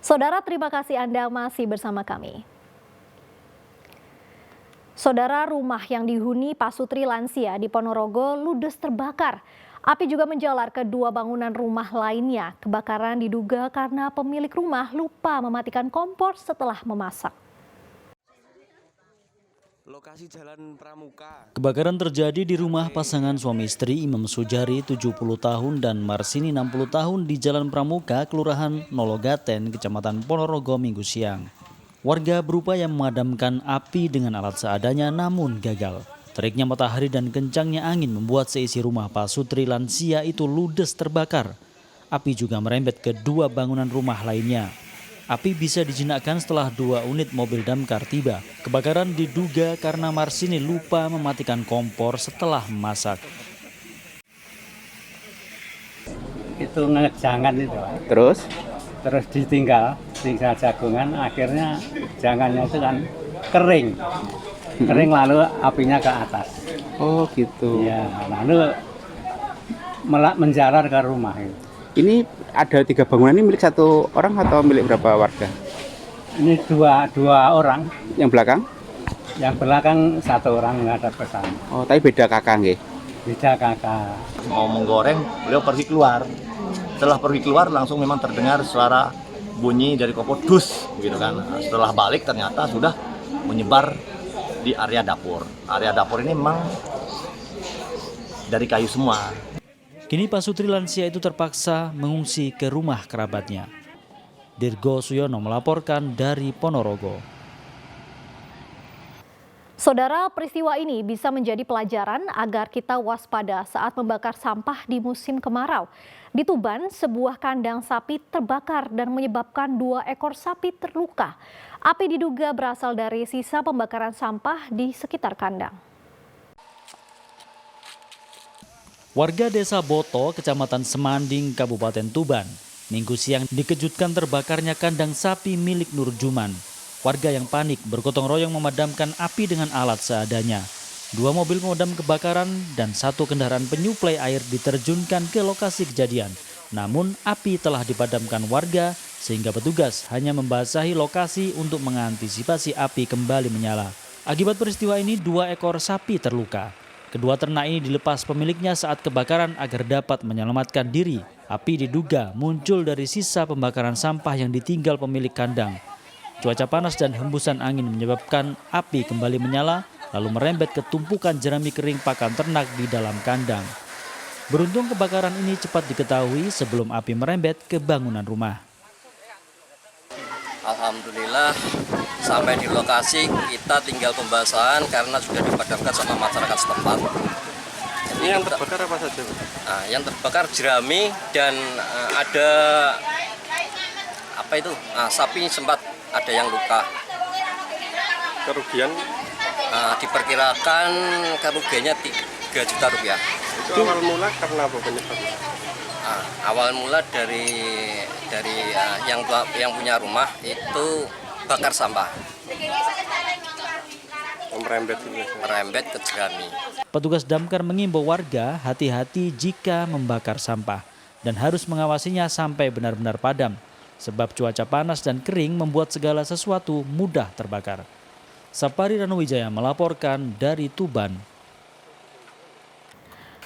Saudara, terima kasih Anda masih bersama kami. Saudara, rumah yang dihuni Pak Sutri lansia di Ponorogo ludes terbakar. Api juga menjalar ke dua bangunan rumah lainnya. Kebakaran diduga karena pemilik rumah lupa mematikan kompor setelah memasak. Lokasi Jalan Pramuka. Kebakaran terjadi di rumah pasangan suami istri Imam Sujari 70 tahun dan Marsini 60 tahun di Jalan Pramuka, Kelurahan Nologaten, Kecamatan Ponorogo Minggu siang. Warga berupaya memadamkan api dengan alat seadanya namun gagal. Teriknya matahari dan kencangnya angin membuat seisi rumah Pak Sutri lansia itu ludes terbakar. Api juga merembet ke dua bangunan rumah lainnya. Api bisa dijinakkan setelah 2 unit mobil damkar tiba. Kebakaran diduga karena Marsini lupa mematikan kompor setelah memasak. Itu ngejangan itu. Terus Ditinggal jagungan, akhirnya jangannya itu kan kering. Kering lalu apinya ke atas. oh gitu. Ya, lalu menjalar ke rumah itu. Ini ada 3 bangunan, ini milik satu orang atau milik berapa warga? Ini dua orang. Yang belakang? Yang belakang satu orang menghadap ke sana. Oh, tapi beda kakak nggih. Beda kakak. Mau menggoreng, beliau pergi keluar. Setelah pergi keluar langsung memang terdengar suara bunyi dari kompor dus gitu kan. Setelah balik ternyata sudah menyebar di area dapur. Area dapur ini memang dari kayu semua. Kini Pak Sutri lansia itu terpaksa mengungsi ke rumah kerabatnya. Dirgo Suyono melaporkan dari Ponorogo. Saudara, peristiwa ini bisa menjadi pelajaran agar kita waspada saat membakar sampah di musim kemarau. Di Tuban, sebuah kandang sapi terbakar dan menyebabkan 2 ekor sapi terluka. Api diduga berasal dari sisa pembakaran sampah di sekitar kandang. Warga Desa Boto, Kecamatan Semanding, Kabupaten Tuban, Minggu siang dikejutkan terbakarnya kandang sapi milik Nur Juman. Warga yang panik bergotong royong memadamkan api dengan alat seadanya. 2 mobil pemadam kebakaran dan 1 kendaraan penyuplai air diterjunkan ke lokasi kejadian. Namun api telah dipadamkan warga sehingga petugas hanya membasahi lokasi untuk mengantisipasi api kembali menyala. Akibat peristiwa ini 2 ekor sapi terluka. Kedua ternak ini dilepas pemiliknya saat kebakaran agar dapat menyelamatkan diri. Api diduga muncul dari sisa pembakaran sampah yang ditinggal pemilik kandang. Cuaca panas dan hembusan angin menyebabkan api kembali menyala, lalu merembet ke tumpukan jerami kering pakan ternak di dalam kandang. Beruntung kebakaran ini cepat diketahui sebelum api merembet ke bangunan rumah. Alhamdulillah sampai di lokasi kita tinggal pembasahan karena sudah dipadamkan sama masyarakat setempat. Ini yang terbakar apa saja? Yang terbakar jerami dan ada sapi sempat ada yang luka. Kerugian? Diperkirakan kerugiannya 3 juta rupiah. Itu awal mula karena apa penyebabnya? Awal mula dari yang punya rumah itu bakar sampah. Merembet ke jerami. Petugas damkar mengimbau warga hati-hati jika membakar sampah dan harus mengawasinya sampai benar-benar padam. Sebab cuaca panas dan kering membuat segala sesuatu mudah terbakar. Sapari Ranuwijaya melaporkan dari Tuban.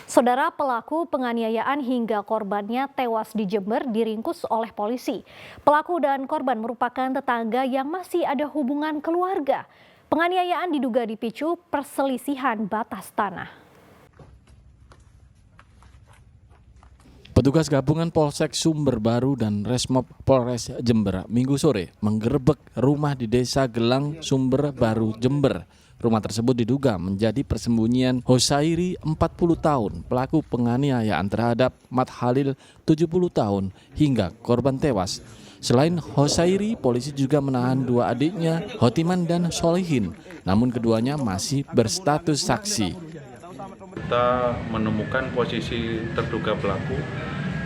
Saudara, pelaku penganiayaan hingga korbannya tewas di Jember diringkus oleh polisi. Pelaku dan korban merupakan tetangga yang masih ada hubungan keluarga. Penganiayaan diduga dipicu perselisihan batas tanah. Petugas gabungan Polsek Sumber Baru dan Resmob Polres Jember Minggu sore menggerebek rumah di Desa Gelang, Sumber Baru, Jember. Rumah tersebut diduga menjadi persembunyian Hosairi 40 tahun, pelaku penganiayaan terhadap Mat Halil 70 tahun hingga korban tewas. Selain Hosairi, polisi juga menahan 2 adiknya, Hotiman dan Solihin, namun keduanya masih berstatus saksi. Kita menemukan posisi terduga pelaku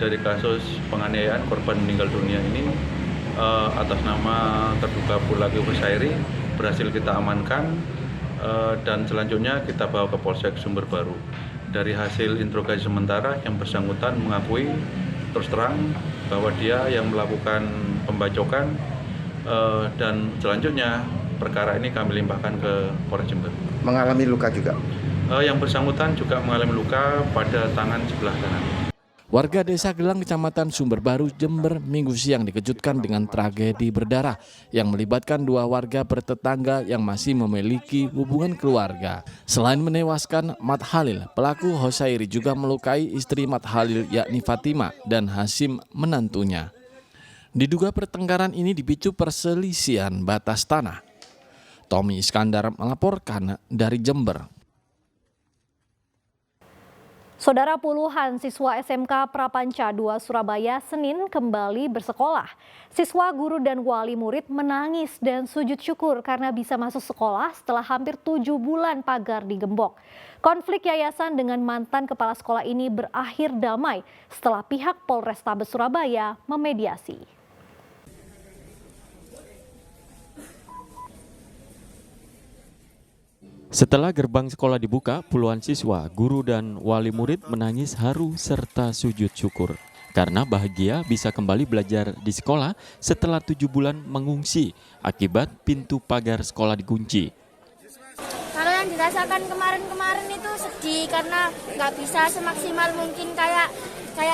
dari kasus penganiayaan korban meninggal dunia ini atas nama terduga pelaku Hosairi berhasil kita amankan dan selanjutnya kita bawa ke Polsek Sumber Baru. Dari hasil interogasi sementara yang bersangkutan mengakui terus terang bahwa dia yang melakukan pembacokan dan selanjutnya perkara ini kami limpahkan ke Polres Jember. Mengalami luka juga? Yang bersangkutan juga mengalami luka pada tangan sebelah kanan. Warga Desa Gelang, Kecamatan Sumber Baru, Jember, Minggu siang dikejutkan dengan tragedi berdarah yang melibatkan dua warga bertetangga yang masih memiliki hubungan keluarga. Selain menewaskan Mat Halil, pelaku Hosairi juga melukai istri Mat Halil yakni Fatima dan Hasim menantunya. Diduga pertengkaran ini dipicu perselisihan batas tanah. Tommy Iskandar melaporkan dari Jember. Saudara, puluhan siswa SMK Prapanca 2 Surabaya Senin kembali bersekolah. Siswa, guru, dan wali murid menangis dan sujud syukur karena bisa masuk sekolah setelah hampir 7 bulan pagar digembok. Konflik yayasan dengan mantan kepala sekolah ini berakhir damai setelah pihak Polrestabes Surabaya memediasi. Setelah gerbang sekolah dibuka, puluhan siswa, guru, dan wali murid menangis haru serta sujud syukur karena bahagia bisa kembali belajar di sekolah setelah 7 bulan mengungsi akibat pintu pagar sekolah dikunci. Kalau yang dirasakan kemarin itu sedih karena nggak bisa semaksimal mungkin kayak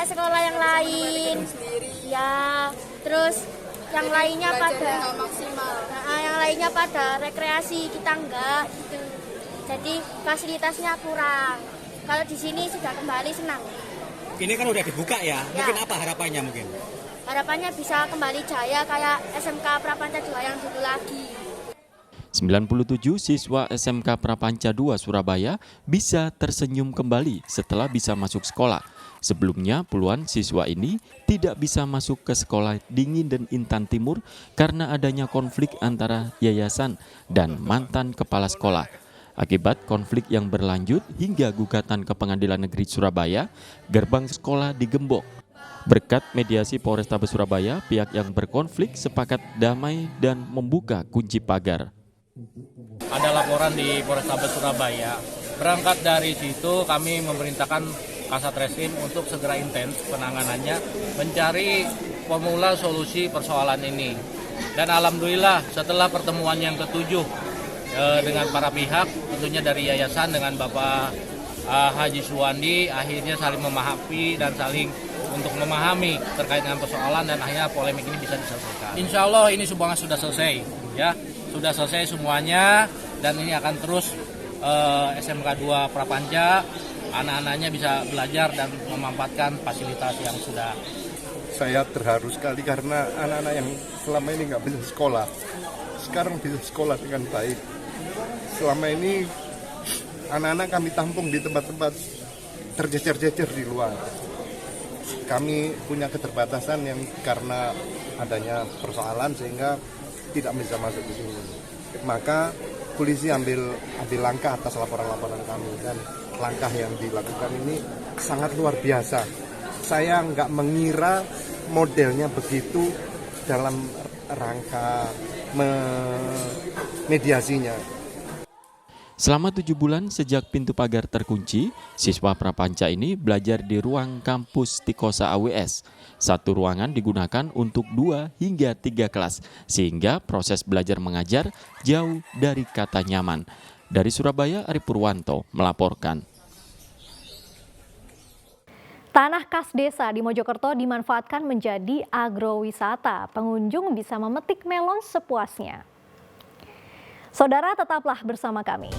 sekolah yang lain. Ya, terus yang lainnya pada maksimal. Yang lainnya pada rekreasi, kita enggak gitu. Jadi fasilitasnya kurang. Kalau di sini sudah kembali senang. Ini kan udah dibuka ya. Mungkin apa harapannya mungkin? Harapannya bisa kembali jaya kayak SMK Prapanca 2 yang dulu lagi. 97 siswa SMK Prapanca 2 Surabaya bisa tersenyum kembali setelah bisa masuk sekolah. Sebelumnya puluhan siswa ini tidak bisa masuk ke sekolah Dingin dan Intan Timur karena adanya konflik antara yayasan dan mantan kepala sekolah. Akibat konflik yang berlanjut hingga gugatan ke Pengadilan Negeri Surabaya, gerbang sekolah digembok. Berkat mediasi Polrestabes Surabaya, pihak yang berkonflik sepakat damai dan membuka kunci pagar. Ada laporan di Polrestabes Surabaya. Berangkat dari situ kami memerintahkan Kasat Reskrim untuk segera intens penanganannya, mencari formula solusi persoalan ini. Dan alhamdulillah setelah pertemuan yang ke-7 dengan para pihak, tentunya dari yayasan dengan Bapak Haji Suwandi, akhirnya saling memahami dan saling untuk memahami terkait dengan persoalan dan akhirnya polemik ini bisa diselesaikan. Insya Allah ini semuanya sudah selesai, ya sudah selesai semuanya dan ini akan terus SMK 2 Prapanca anak-anaknya bisa belajar dan memanfaatkan fasilitas yang sudah. Saya terharu sekali karena anak-anak yang selama ini nggak bisa sekolah, sekarang bisa sekolah dengan baik. Selama ini anak-anak kami tampung di tempat-tempat terjejer-jejer di luar. Kami punya keterbatasan yang karena adanya persoalan sehingga tidak bisa masuk di sini. Maka polisi ambil langkah atas laporan-laporan kami dan langkah yang dilakukan ini sangat luar biasa. Saya nggak mengira modelnya begitu dalam rangka mediasinya. Selama 7 bulan sejak pintu pagar terkunci, siswa Prapanca ini belajar di ruang kampus Tikosa AWS. Satu ruangan digunakan untuk 2 hingga 3 kelas, sehingga proses belajar mengajar jauh dari kata nyaman. Dari Surabaya, Ari Purwanto melaporkan. Tanah kas desa di Mojokerto dimanfaatkan menjadi agrowisata. Pengunjung bisa memetik melon sepuasnya. Saudara, tetaplah bersama kami.